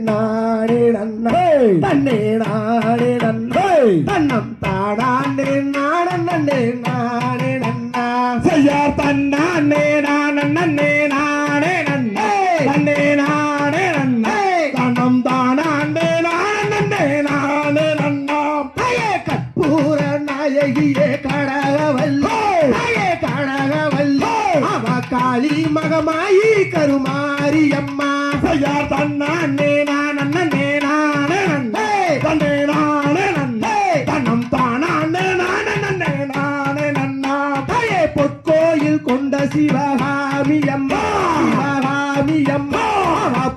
நானே நன்னே தன்னே நானே நன்னே தன்னம் தானே நானே நன்னே நானே நன்னா செய்யா தன்னானே நானே நன்னே நானே நன்னே தன்னே நானே நன்னே தன்னம் தானே நானே நன்னே நானே நன்னா ஐயே கற்பூர நாயகியே கடகவல்லி ஐயே கடகவல்லி அவ காளி மகமாயி கருமாரி அம்மா செய்யா தன்னானே நானே நன்னே நானே நன்னே தன்னே நானே நன்னே தன்னம் தானே நானே நன்னே நானே நன்னா ஐயே பொற்கோயில் கொண்ட சிவகாமி அம்மா சிவகாமி அம்மா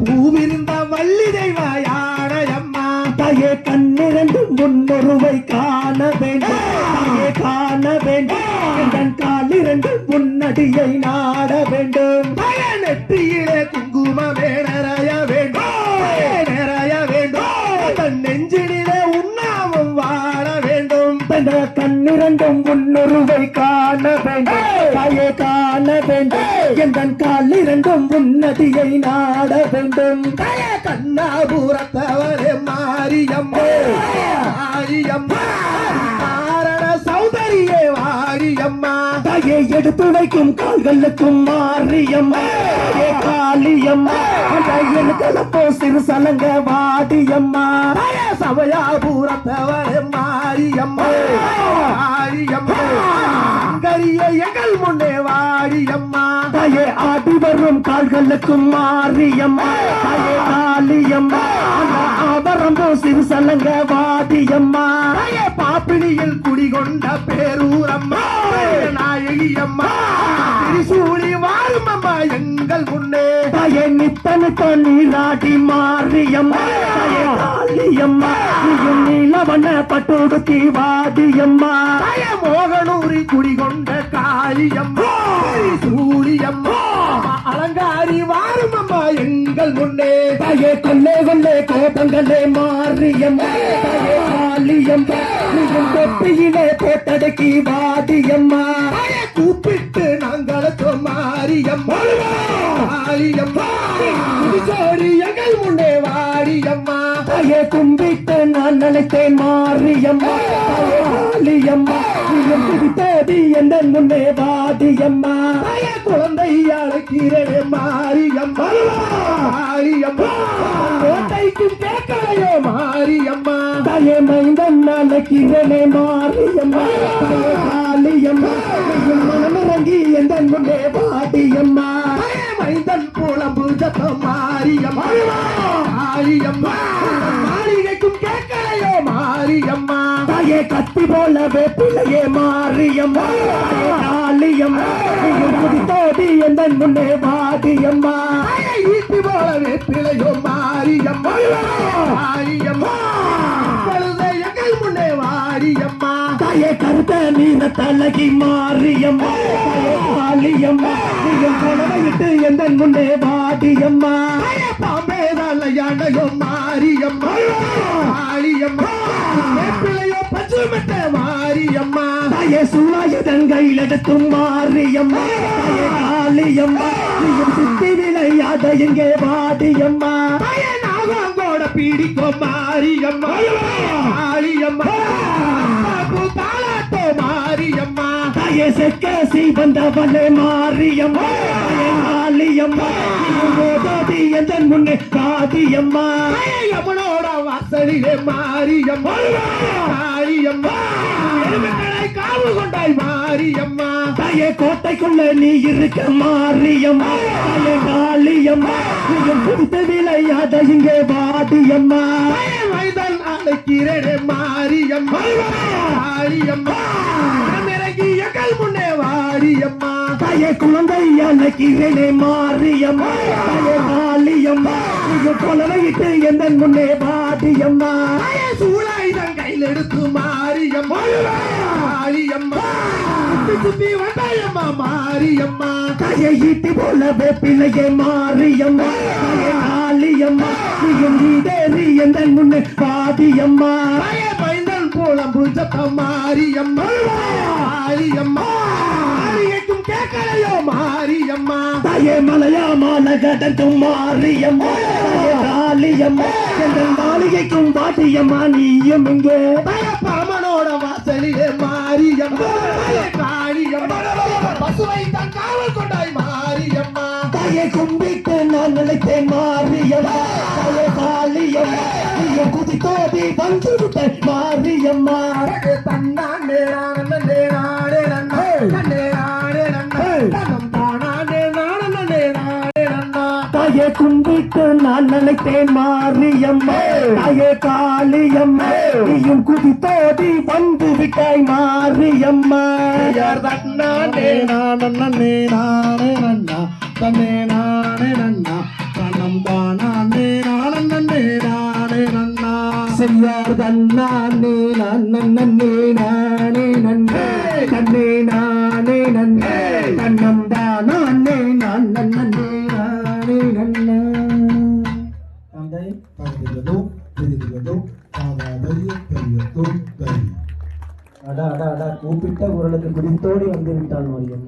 பூவிருந்த வள்ளி தெய்வ யானையம்மா தாயே கண்ணிரண்டு முன்னொருவை காண வேண்டும் தாயே காண வேண்டும் என் காலிரண்டு முன்னடியை நாட வேண்டும் தாயே நெற்றியிலே குங்குமமே நிறைய வேண்டும் நிறைய வேண்டும் தன் நெஞ்சினிலே உண்ணாமும் வாழ வேண்டும் தன் கண்ணிரண்டும் முன்னொருவை காண வேண்டும் தாயே காண வேண்டும் என் காலிரண்டும் முன்னடியை நாட வேண்டும் தாயே கண்ணாபுரத்தவரே மாரியம்மா மாரியம்மா காரண சௌந்தரியே மாரியம்மா தாயே எடுத்து வைக்கும் கால்களுக்கும் மாரியம்மா காளியம்மா எனக்கோ சிறு சலங்க வாடியம்மா சபையாபுரத்தவரே மாரியம்மா மாரியம்மா கரிய எங்கள் முன்னே வாடியம்மா தாயே ஆடி வரும் கால்களுக்கும் மாரியம்மா தாயே காளியம்மா ஆபரம்போ சிறு சலங்க வாடியம்மா தாயே பாப்பினியில் குடிகொண்ட பேரூரம்மா நாயகியம்மா திரிசூலி வாரும் அம்மா எங்கள் முன்னே தாயே நித்தனுக்க நீராடி மாரியம்மா தாயே காளியம்மா நீயும் நீலவண்ண பட்டுடுத்தி வாடியம்மா தாயே மோகனூரி குடிகொண்ட காளியம்மா திரிசூலியம்மா அலங்காரி வாரும் அம்மா எங்கள் முன்னே தாயே கொல்லே கொல்லே கோபங்களே மாரியம்மா தாயே காளியம்மா நீயும் தொப்பியிலே போட்டடக்கி வாடியம்மா தாயே கூப்பிட்டு நாங்களுக்கு மாரியம்மா காளியம்மா சோரி எங்கள் முன்னே வாடியம்மா தாயே கும்பிட்டு நான் நினைத்தேன் மாரியம்மா தாயே காளியம்மா நீயும் பிடித்தேதி எந்த முன்னே வாடியம்மா தாயே குழந்தை அழைக்கிறே மாரியம்மா மாரியம்மா கோட்டைக்கும் கேட்கலையோ மாரியம்மா தாயே மைந்தன் அழைக்கிறே மாரியம்மா தாயே காளியம்மா நீயும் மனமிறங்கி எந்த முன்னே வாடியம்மா மைந்தன் புலம்பு சத்தம் மாரியம்மா மாரியம்மா மாளிகைக்கும் கேட்கலையோ மாரியம்மா தாயே கத்தி போலவே பிள்ளையே மாரியம்மா காளியம்மா நீயும் குடித்தோடி எந்த முன்னே வாடியம்மா ஈட்டி போலவே பிள்ளையோ மாரியம்மா மாரியம்மா எங்கள் முன்னே வாரியம்மா தாயே கருத்த நீன தலகி மாரியம்மா தாயே காளியம்மா நீயும் குழந்தையிட்டு எந்த முன்னே வாடியம்மா பாம்பேதால யானையோ மாரியம்மா காளியம்மா பிள்ளையோ பச்சுமட்ட மாரியம்மா தாயே சூழாயுதன் கையில் எடுத்தும் மாரியம்மா தாயே காளியம்மா நீயும் சுத்தி விளையாட எங்கே வாடியம்மா தாயே நாகோட பீடிக்கோ மாரியம்மா காளியம்மா தாளாட்டோ மாரியம்மா தாயே செக்கசி வந்தவளே மாரியம்மா தாயே காளியம்மா ஓடாதி எந்த முன்னே காதியம்மா யமுனோட வாசலிலே மாரியம்மா காளியம்மா காவு கொண்டாய் மாரியம்மா தாயே கோட்டைக்குள்ள நீ இருக்க மாரியம்மா தாயே காளியம்மா நீயும் குடித்து விளையாட இங்கே வாடியம்மா மைதன் அழைக்கிறே மாரியம்மா காளியம்மா இறங்கி எங்கள் முன்னே வாரியம்மா தாயே குழந்தை அழைக்கிறே மாரியம்மா தாயே காளியம்மா நீயும் கொலவையிட்டு எந்த முன்னே வாடியம்மா சூழாயுதன் கையில் எடுத்து மாரியம்மா காளியம்மா சுத்தி வந்தாயம்மா மாரியம்மா தாயே ஈட்டி போலவே பிள்ளையே மாரியம்மா தாயே காளியம்மா நீயும் நீதேறி எந்த முன்னே வாடியம்மா தாயே பைந்தன் போலம் புஜத்த மாரியம்மா காளியம்மா கேட்கலையோ மாரியம்மா தாயே மலையா மாலை கடந்தும் மாரியம்மா காளியம்மா எங்கள் மாளிகைக்கும் பாட்டியம்மா நீயும் இங்கே பாமனோட வாசலிலே மாரியம்மா காளியம்மா பசுவை தான் காவல் கொண்டாய் மாரியம்மா தாயை கும்பிட்டு நான் நினைத்தேன் மாரியம்மா தாயே காளியம்மா நீயும் குதித்தோடி வந்து விட்ட மாரியம்மா தன்னானே நானே நானே நன்னே நன்னே நானே நன்னே தன்னம் தானானே நானே நானே நன்னா தாயே கும்பிட்டு நான் நினைத்தேன் மாரியம்மா தாயே காளியம்மா நீயும் குதித்தோடி வந்து விட்டாய் மாரியம்மா யார் தன்னானே நானே நானே நன்னா தன்னே நானே நன்னா தன்னம் தானானே நானே நானே நன்னா செய்யார் தன்னானே நன்னே நானே நன்னே தன்னே நானே நன்னே தன்னம் தானானே நன்னே நானே நன்னா தந்தை பகுதிகளோ பெரிதுகளோ பாதாதைய பெரியதோ பெரிய அடா அடா அடா கூப்பிட்ட குரலுக்கு குடித்தோடி வந்து விட்டான் மரியம்